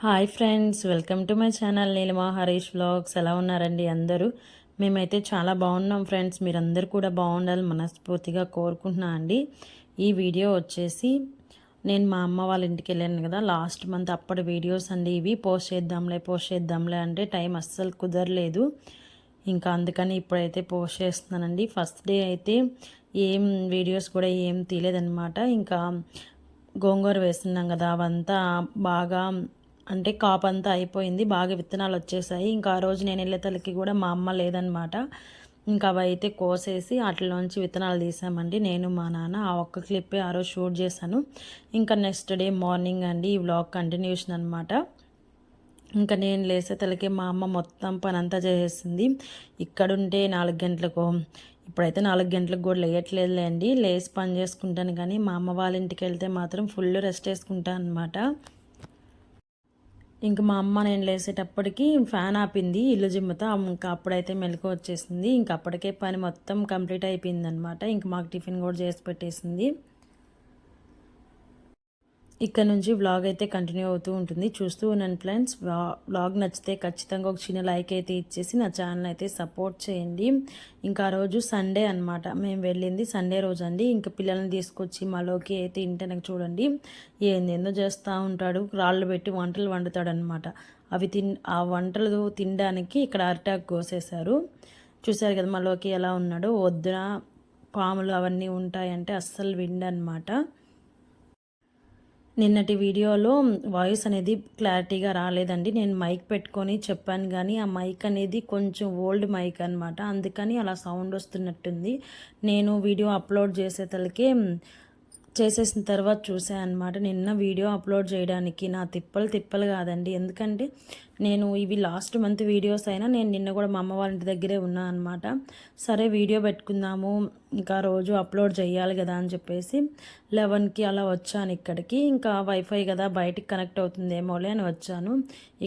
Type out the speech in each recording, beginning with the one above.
Hi friends, welcome to my channel Neelima Harish vlogs. ఎలా ఉన్నారండి అందరూ? మేమైతే చాలా బాగున్నాం ఫ్రెండ్స్. మీరందరూ కూడా బాగుండాలని మనస్ఫూర్తిగా కోరుకుంటున్నా అండి. ఈ వీడియో వచ్చేసి నేను మా అమ్మ వాళ్ళ ఇంటికి వెళ్ళాను కదా లాస్ట్ మంత్, అప్పటి వీడియోస్ అండి ఇవి. పోస్ట్ చేద్దాంలే అంటే టైం అస్సలు కుదరలేదు. ఇంకా అందుకని ఇప్పుడైతే పోస్ట్ చేస్తున్నానండి. ఫస్ట్ డే అయితే ఏం వీడియోస్ కూడా ఏం తీయలేదన్నమాట. ఇంకా గోంగూర వేస్తున్నాం కదా, అవంతా బాగా అంటే కాపు అంతా అయిపోయింది, బాగా విత్తనాలు వచ్చేసాయి. ఇంకా ఆ రోజు నేను వెళ్ళేతలకి కూడా మా అమ్మ లేదనమాట. ఇంకా అవి అయితే కోసేసి వాటిలోంచి విత్తనాలు తీసామండి, నేను మా నాన్న. ఆ ఒక్క క్లిప్పే ఆ రోజు షూట్ చేశాను. ఇంకా నెక్స్ట్ డే మార్నింగ్ అండి ఈ వ్లాగ్ కంటిన్యూషన్ అనమాట. ఇంకా నేను లేసేతలకి మా అమ్మ మొత్తం పని అంతా చేసేసింది. ఇక్కడుంటే 4 గంటలకు, ఇప్పుడైతే 4 గంటలకు కూడా లేయట్లేదులే అండి, లేచి పని చేసుకుంటాను. కానీ మా అమ్మ వాళ్ళ ఇంటికి వెళ్తే మాత్రం ఫుల్ రెస్ట్ వేసుకుంటాను అనమాట. ఇంక మా అమ్మ నేను లేసేటప్పటికి ఫ్యాన్ ఆపింది ఇల్లు జిమ్ముతా. ఇంకా అప్పుడైతే మెలకు వచ్చేసింది. ఇంక అప్పటికే పని మొత్తం కంప్లీట్ అయిపోయిందనమాట. ఇంక మాకు టిఫిన్ కూడా చేసి పెట్టేసింది. ఇక్కడ నుంచి వ్లాగ్ అయితే కంటిన్యూ అవుతూ ఉంటుంది, చూస్తూ ఉన్నాను ఫ్రెండ్స్. వ్లాగ్ నచ్చితే ఖచ్చితంగా ఒక చిన్న లైక్ అయితే ఇచ్చేసి నా ఛానల్ అయితే సపోర్ట్ చేయండి. ఇంకా ఆ రోజు సండే అనమాట, మేము వెళ్ళింది సండే రోజు అండి. ఇంకా పిల్లల్ని తీసుకొచ్చి మాలోకి అయితే ఇంటనకు చూడండి ఏందేందో చేస్తూ ఉంటాడు, రాళ్ళు పెట్టి వంటలు వండుతాడు అనమాట. ఆ వంటలు తినడానికి ఇక్కడ అరిటాకు కోసేశారు. చూసారు కదా మాలోకి ఎలా ఉన్నాడో. వద్దున పాములు అవన్నీ ఉంటాయంటే అస్సలు విండనమాట. నిన్నటి వీడియోలో వాయిస్ అనేది క్లారిటీగా రాలేదండి. నేను మైక్ పెట్టుకొని చెప్పాను, కానీ ఆ మైక్ అనేది కొంచెం ఓల్డ్ మైక్ అనమాట. అందుకని అలా సౌండ్ వస్తున్నట్టుంది. నేను వీడియో అప్లోడ్ చేసేసిన తర్వాత చూసాను అనమాట. నిన్న వీడియో అప్లోడ్ చేయడానికి నా తిప్పలు కాదండి. ఎందుకంటే నేను ఇవి లాస్ట్ మంత్ వీడియోస్ అయినా నేను నిన్న కూడా మా అమ్మ వాళ్ళ ఇంటి దగ్గరే ఉన్నాను అనమాట. సరే వీడియో పెట్టుకుందాము, ఇంకా రోజు అప్లోడ్ చేయాలి కదా అని చెప్పేసి 11కి అలా వచ్చాను ఇక్కడికి. ఇంకా వైఫై కదా బయటికి కనెక్ట్ అవుతుందేమోలే అని వచ్చాను.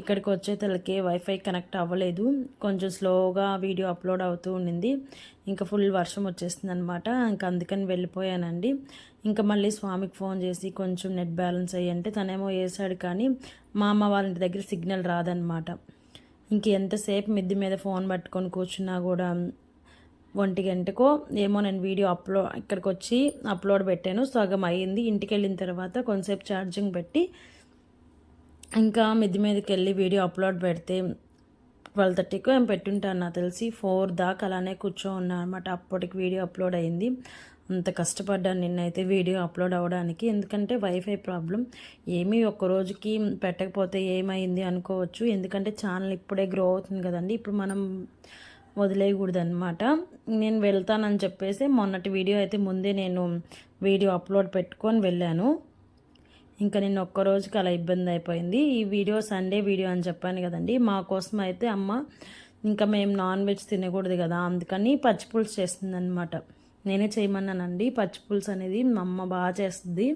ఇక్కడికి వచ్చేతలకే వైఫై కనెక్ట్ అవ్వలేదు, కొంచెం స్లోగా వీడియో అప్లోడ్ అవుతూ ఉండింది. ఇంకా ఫుల్ వర్షం వచ్చేస్తుంది అనమాట. ఇంకా అందుకని వెళ్ళిపోయానండి. ఇంకా మళ్ళీ స్వామికి ఫోన్ చేసి కొంచెం నెట్ బ్యాలెన్స్ అయ్యంటే తనేమో వేసాడు, కానీ మా అమ్మ వాళ్ళ ఇంటి దగ్గర సిగ్నల్ రాదనమాట. ఇంక ఎంతసేపు మిద్ది మీద ఫోన్ పట్టుకొని కూర్చున్నా కూడా 1 గంటకో ఏమో నేను వీడియో ఇక్కడికి వచ్చి అప్లోడ్ పెట్టాను, సగం అయ్యింది. ఇంటికి వెళ్ళిన తర్వాత కొంతసేపు ఛార్జింగ్ పెట్టి ఇంకా మిద్ది మీదకి వెళ్ళి వీడియో అప్లోడ్ పెడితే 12:30కో ఏం పెట్టుంటాను నాకు తెలిసి. 4 దాకా అలానే ఉన్నా అనమాట. అప్పటికి వీడియో అప్లోడ్ అయింది. అంత కష్టపడ్డాను నిన్నైతే వీడియో అప్లోడ్ అవ్వడానికి. ఎందుకంటే వైఫై ప్రాబ్లం. ఏమీ ఒక్క రోజుకి పెట్టకపోతే ఏమైంది అనుకోవచ్చు, ఎందుకంటే ఛానల్ ఇప్పుడే గ్రో అవుతుంది కదండి. ఇప్పుడు మనం వదిలేయకూడదు అనమాట. నేను వెళ్తానని చెప్పేసి మొన్నటి వీడియో అయితే ముందే నేను వీడియో అప్లోడ్ పెట్టుకొని వెళ్ళాను. ఇంకా నేను ఒక్కరోజుకి అలా ఇబ్బంది అయిపోయింది. ఈ వీడియో సండే వీడియో అని చెప్పాను కదండి. మా కోసం అయితే అమ్మ ఇంకా మేము నాన్ వెజ్ తినకూడదు కదా, అందుకని పచ్చిపులుసు చేస్తుంది అనమాట. నేనే చేయమన్నానండి. పచ్చిపులుసు అనేది మా అమ్మ బాగా చేస్తుంది,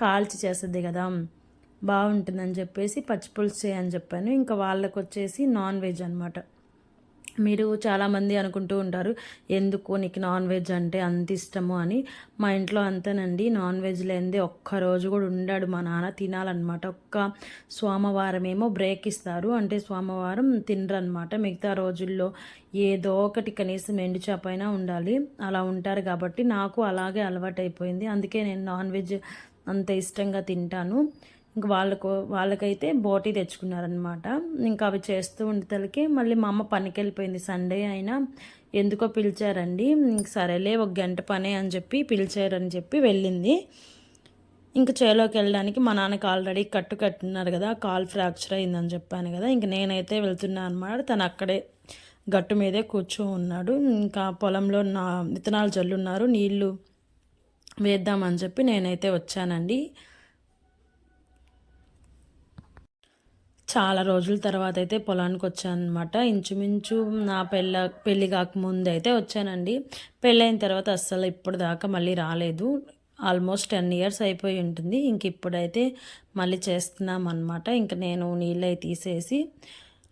కాల్చి చేస్తుంది కదా, బాగుంటుందని చెప్పేసి పచ్చిపులుసు చేయని చెప్పాను. ఇంకా వాళ్ళకు వచ్చేసి నాన్ వెజ్ అనమాట. మీరు చాలామంది అనుకుంటూ ఉంటారు ఎందుకు నీకు నాన్ వెజ్ అంటే అంత ఇష్టము అని. మా ఇంట్లో అంతేనండి, నాన్ వెజ్ లేనిదే ఒక్కరోజు కూడా ఉండాడు మా నాన్న. తినాలన్నమాట. సోమవారం ఏమో బ్రేక్ ఇస్తారు, అంటే సోమవారం తినరనమాట. మిగతా రోజుల్లో ఏదో ఒకటి కనీసం ఎండు చేపైనా ఉండాలి, అలా ఉంటారు. కాబట్టి నాకు అలాగే అలవాటైపోయింది. అందుకే నేను నాన్ వెజ్ అంత ఇష్టంగా తింటాను. ఇంక వాళ్ళకైతే బోటీ తెచ్చుకున్నారనమాట. ఇంకా అవి చేస్తూ ఉండేతలకి మళ్ళీ మా అమ్మ పనికి వెళ్ళిపోయింది. సండే అయినా ఎందుకో పిలిచారండి. ఇంక సరేలే 1 గంట పనే అని చెప్పి పిలిచారని చెప్పి వెళ్ళింది. ఇంక చేలోకి వెళ్ళడానికి మా నాన్నకి ఆల్రెడీ కట్టున్నారు కదా, కాల్ ఫ్రాక్చర్ అయిందని చెప్పాను కదా. ఇంక నేనైతే వెళ్తున్నాను అనమాట. తను అక్కడే గట్టు మీదే ఉన్నాడు. ఇంకా పొలంలో విత్తనాలు జల్లున్నారు, నీళ్లు వేద్దామని చెప్పి నేనైతే వచ్చానండి. చాలా రోజుల తర్వాత అయితే పొలానికి వచ్చానమాట. ఇంచుమించు నా పెళ్ళి కాకముందు అయితే వచ్చానండి. పెళ్ళైన తర్వాత అస్సలు ఇప్పుడు దాకా మళ్ళీ రాలేదు. ఆల్మోస్ట్ 10 ఇయర్స్ అయిపోయి ఉంటుంది. ఇంక ఇప్పుడైతే మళ్ళీ చేస్తున్నాం అనమాట. ఇంక నేను నీళ్ళు తీసేసి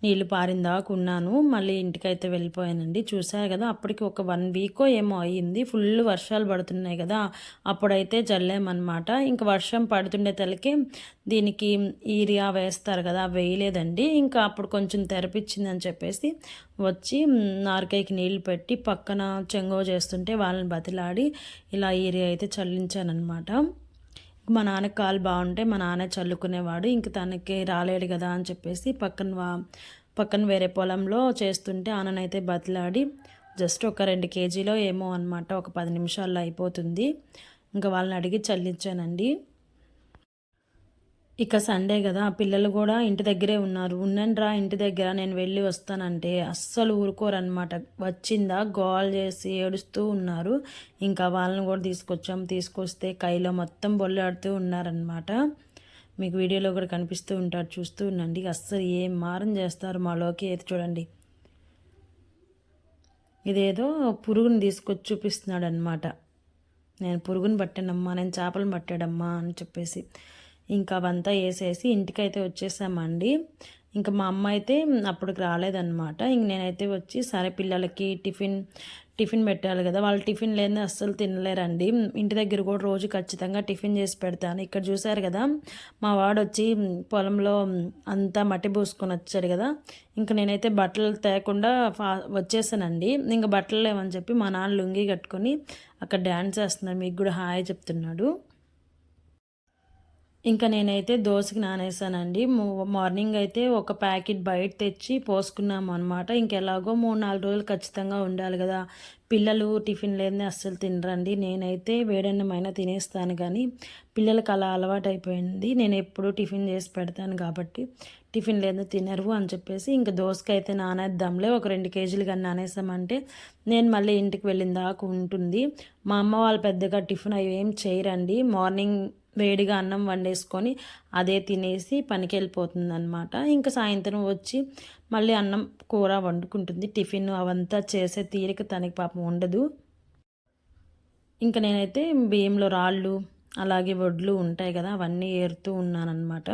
నీళ్ళు పారిందాక ఉన్నాను. మళ్ళీ ఇంటికైతే వెళ్ళిపోయానండి. చూసారు కదా, అప్పటికి ఒక 1 వీకో ఏమో అయ్యింది. ఫుల్ వర్షాలు పడుతున్నాయి కదా, అప్పుడైతే చల్లామన్నమాట. ఇంక వర్షం పడుతుండే తలకి దీనికి యూరియా వేస్తారు కదా, వేయలేదండి. ఇంకా అప్పుడు కొంచెం తెరపిచ్చిందని చెప్పేసి వచ్చి నారకాయకి నీళ్ళు పెట్టి పక్కన చెంగో చేస్తుంటే వాళ్ళని బతిలాడి ఇలా యూరియా అయితే చల్లించానమాట. మా నాన్నకి కాలు బాగుంటే మా నాన్న చల్లుకునేవాడు. ఇంక తనకి రాలేడు కదా అని చెప్పేసి పక్కన వేరే పొలంలో చేస్తుంటే ఆననైతే బతిలాడి జస్ట్ ఒక 2 కేజీలో ఏమో అనమాట, ఒక 10 నిమిషాల్లో అయిపోతుంది. ఇంకా వాళ్ళని అడిగి చల్లించానండి. ఇక సండే కదా, పిల్లలు కూడా ఇంటి దగ్గరే ఉన్నారు. ఉండండిరా ఇంటి దగ్గర, నేను వెళ్ళి వస్తానంటే అస్సలు ఊరుకోరనమాట. వచ్చిందా గోల్ చేసి ఏడుస్తూ ఉన్నారు. ఇంకా వాళ్ళని కూడా తీసుకొస్తే కైలో మొత్తం బొల్లాడుతూ ఉన్నారనమాట. మీకు వీడియోలో కూడా కనిపిస్తూ ఉంటారు, చూస్తూ ఉండండి. అస్సలు ఏం మారం చేస్తారు మాలోకి. అయితే చూడండి, ఇదేదో పురుగుని తీసుకొచ్చి చూపిస్తున్నాడు అనమాట. నేను పురుగుని పట్టానమ్మా, నేను చేపలను పట్టాడమ్మా అని చెప్పేసి ఇంకా అవంతా వేసేసి ఇంటికైతే వచ్చేసామండి. ఇంకా మా అమ్మ అయితే అప్పటికి రాలేదన్నమాట. ఇంక నేనైతే వచ్చి సరే పిల్లలకి టిఫిన్ పెట్టాలి కదా, వాళ్ళు టిఫిన్ లేని అస్సలు తినలేరండి. ఇంటి దగ్గర కూడా రోజు ఖచ్చితంగా టిఫిన్ చేసి పెడతాను. ఇక్కడ చూసారు కదా, మా వాడు వచ్చి పొలంలో అంతా మట్టి పూసుకొని వచ్చాడు కదా, ఇంకా నేనైతే బట్టలు తేకుండా వచ్చేసానండి. ఇంకా బట్టలు లేవని చెప్పి మా నాన్న లుంగి కట్టుకొని అక్కడ డ్యాన్స్ చేస్తున్నాడు, మీకు కూడా హాయ్ చెప్తున్నాడు. ఇంకా నేనైతే దోశకి నానేసానండి. మార్నింగ్ అయితే ఒక ప్యాకెట్ బయట తెచ్చి పోసుకున్నాము అనమాట. ఇంకెలాగో 3-4 రోజులు ఖచ్చితంగా ఉండాలి కదా, పిల్లలు టిఫిన్ లేదని అస్సలు తినరండి. నేనైతే వేడన్నమైనా తినేస్తాను, కానీ పిల్లలకి అలా అలవాటు అయిపోయింది. నేను ఎప్పుడూ టిఫిన్ చేసి పెడతాను కాబట్టి టిఫిన్ లేదు తినరు అని చెప్పేసి ఇంకా దోసకైతే నానేద్దాంలే, ఒక 2 కేజీలు కానీ నానేసామంటే నేను మళ్ళీ ఇంటికి వెళ్ళిన దాకా ఉంటుంది. మా అమ్మ వాళ్ళు పెద్దగా టిఫిన్ అవి ఏం చేయరండి. మార్నింగ్ వేడిగా అన్నం వండేసుకొని అదే తినేసి పనికి వెళ్ళిపోతుంది అనమాట. ఇంకా సాయంత్రం వచ్చి మళ్ళీ అన్నం కూర వండుకుంటుంది. టిఫిన్ అవంతా చేసే తీరిక తనకి పాపం ఉండదు. ఇంకా నేనైతే బియ్యంలో రాళ్ళు అలాగే వడ్లు ఉంటాయి కదా, అవన్నీ ఏరుతూ ఉన్నానన్నమాట.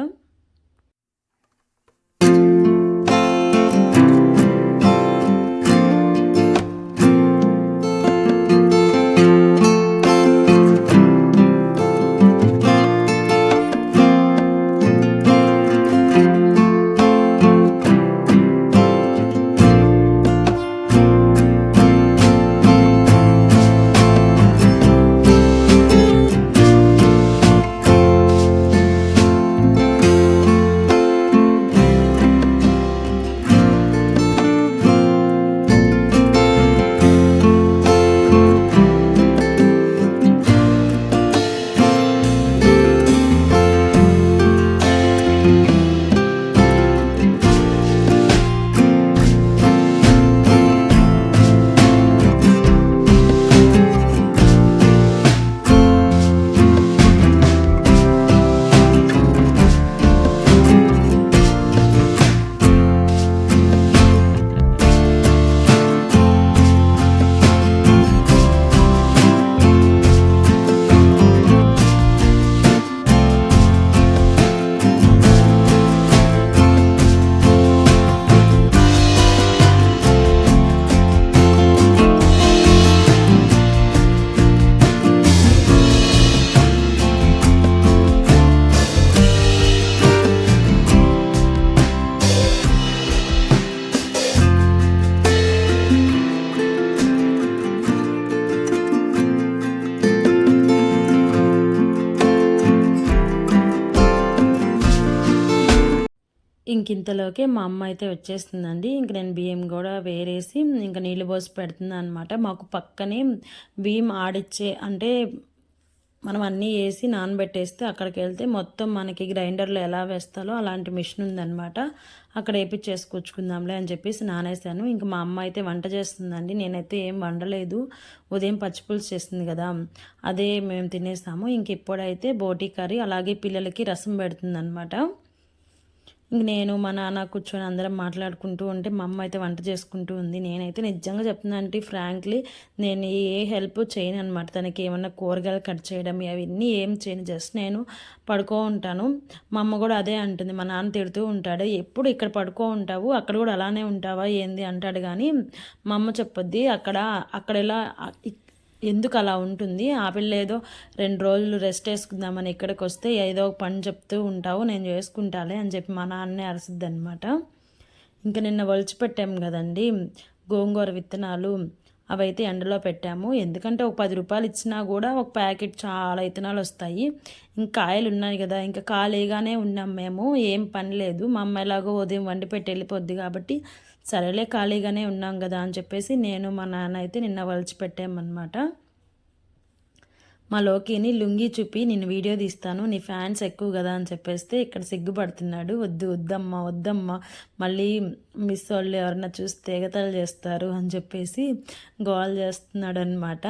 ఇంకింతలోకే మా అమ్మ అయితే వచ్చేస్తుందండి. ఇంక నేను బియ్యం కూడా వేరేసి ఇంకా నీళ్ళు పోసి పెడుతుంది అనమాట. మాకు పక్కనే బియ్యం ఆడిచ్చే, అంటే మనం అన్నీ వేసి నానబెట్టేస్తే అక్కడికి వెళ్తే మొత్తం మనకి గ్రైండర్లో ఎలా వేస్తాలో అలాంటి మిషన్ ఉందన్నమాట. అక్కడ వేపించేసుకొచ్చుకుందాంలే అని చెప్పేసి నానేసాను. ఇంకా మా అమ్మ అయితే వంట చేస్తుందండి. నేనైతే ఏం వండలేదు, ఉదయం పచ్చిపులుసు చేస్తుంది కదా, అదే మేము తినేసాము. ఇంక ఇప్పుడైతే బోటీ కర్రీ అలాగే పిల్లలకి రసం పెడుతుంది అనమాట. ఇంక నేను మా నాన్న కూర్చొని అందరం మాట్లాడుకుంటూ ఉంటే మా అమ్మ అయితే వంట చేసుకుంటూ ఉంది. నేనైతే నిజంగా చెప్తున్నాను అంటే ఫ్రాంక్లీ నేను ఏ హెల్ప్ చేయను అనమాట. తనకి ఏమన్నా కూరగాయలు కట్ చేయడం అవన్నీ ఏం చేయను. జస్ట్ నేను పడుకో ఉంటాను. మా అమ్మ కూడా అదే అంటుంది. మా నాన్న తిడుతూ ఉంటాడు, ఎప్పుడు ఇక్కడ పడుకో ఉంటావు, అక్కడ కూడా అలానే ఉంటావా ఏంది అంటాడు. కానీ మా అమ్మ చెప్పొద్ది, అక్కడ ఎలా ఎందుకు అలా ఉంటుంది, ఆ పిల్ల ఏదో 2 రోజులు రెస్ట్ వేసుకుందామని ఇక్కడికి వస్తే ఏదో ఒక పని చెప్తూ ఉంటావు, నేను చేసుకుంటాలే అని చెప్పి మా నాన్నే అరుస్తుంది అనమాట. ఇంకా నిన్న ఒలిచిపెట్టాము కదండి గోంగూర విత్తనాలు, అవైతే ఎండలో పెట్టాము. ఎందుకంటే ఒక 10 రూపాయలు ఇచ్చినా కూడా ఒక ప్యాకెట్ చాలా విత్తనాలు వస్తాయి. ఇంకా కాయలు ఉన్నాయి కదా, ఇంకా ఖాళీగానే ఉన్నాం మేము, ఏం పని లేదు. మా అమ్మ ఎలాగో ఉదయం వండి పెట్టి వెళ్ళిపోద్ది కాబట్టి సరేలే ఖాళీగానే ఉన్నాం కదా అని చెప్పేసి నేను మా నాన్న అయితే నిన్న ఒలిచిపెట్టామన్నమాట. మా లోకిని లుంగి చూపి నేను వీడియో తీస్తాను, నీ ఫ్యాన్స్ ఎక్కువ కదా అని చెప్పేస్తే ఇక్కడ సిగ్గుపడుతున్నాడు. వద్దమ్మా మళ్ళీ మిస్ వాళ్ళు ఎవరన్నా చూస్తే ఎగతాళి చేస్తారు అని చెప్పేసి గోల్ చేస్తున్నాడు అనమాట.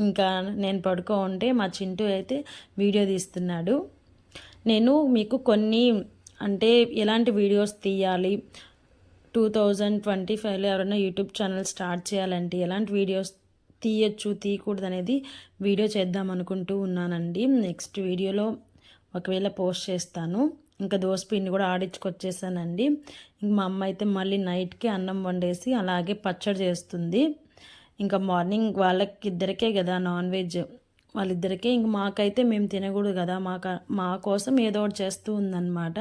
ఇంకా నేను పడుకో ఉంటే మా చింటూ అయితే వీడియో తీస్తున్నాడు. నేను మీకు కొన్ని అంటే ఎలాంటి వీడియోస్ తీయాలి, 2025లో ఎవరైనా యూట్యూబ్ ఛానల్ స్టార్ట్ చేయాలంటే ఎలాంటి వీడియోస్ తీయచ్చు తీయకూడదు అనేది వీడియో చేద్దాం అనుకుంటూ ఉన్నానండి. నెక్స్ట్ వీడియోలో ఒకవేళ పోస్ట్ చేస్తాను. ఇంకా దోసపిండి కూడా ఆడించుకొచ్చేసానండి. ఇంక మా అమ్మ అయితే మళ్ళీ నైట్కి అన్నం వండేసి అలాగే పచ్చడి చేస్తుంది. ఇంకా మార్నింగ్ వాళ్ళకి ఇద్దరికే కదా నాన్ వెజ్, వాళ్ళిద్దరికే. ఇంక మాకైతే మేము తినకూడదు కదా, మా కోసం ఏదో ఒకటి చేస్తూ ఉందన్నమాట.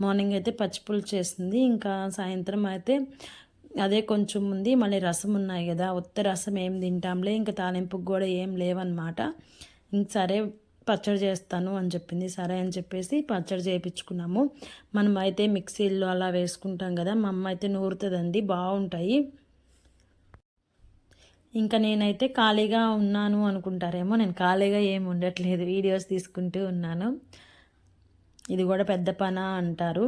మార్నింగ్ అయితే పచ్చిపులుసు చేసింది, ఇంకా సాయంత్రం అయితే అదే కొంచెం ఉంది, మళ్ళీ రసం ఉన్నాయి కదా, ఉత్త రసం ఏం తింటాంలే, ఇంకా తాలింపుకి కూడా ఏం లేవన్నమాట. ఇంక సరే పచ్చడి చేస్తాను అని చెప్పింది. సరే అని చెప్పేసి పచ్చడి చేయించుకున్నాము. మనం అయితే మిక్సీలో అలా వేసుకుంటాం కదా, మా అమ్మ అయితే నూరుతుందండి, బాగుంటాయి. ఇంకా నేనైతే ఖాళీగా ఉన్నాను అనుకుంటారేమో, నేను ఖాళీగా ఏమి ఉండట్లేదు, వీడియోస్ తీసుకుంటూ ఉన్నాను. ఇది కూడా పెద్ద పనా అంటారు,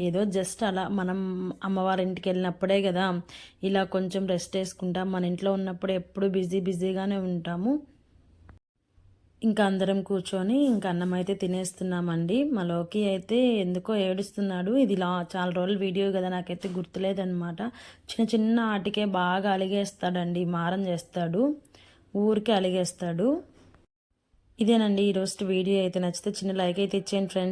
ఏదో జస్ట్ అలా మనం అమ్మవారింటికి వెళ్ళినప్పుడే కదా ఇలా కొంచెం రెస్ట్ వేసుకుంటాం, మన ఇంట్లో ఉన్నప్పుడు ఎప్పుడు బిజీగానే ఉంటాము. ఇంకా అందరం కూర్చొని ఇంకా అన్నం అయితే తినేస్తున్నామండి. మా లోకి అయితే ఎందుకో ఏడుస్తున్నాడు. ఇది చాలా రోజులు వీడియో కదా, నాకైతే గుర్తులేదనమాట. చిన్న ఆటికే బాగా అలిగేస్తాడండి, మారం చేస్తాడు, ఊరికే అలిగేస్తాడు. ఇదేనండి ఈరోజు వీడియో. అయితే నచ్చితే చిన్న లైక్ అయితే ఇచ్చేయండి ఫ్రెండ్స్.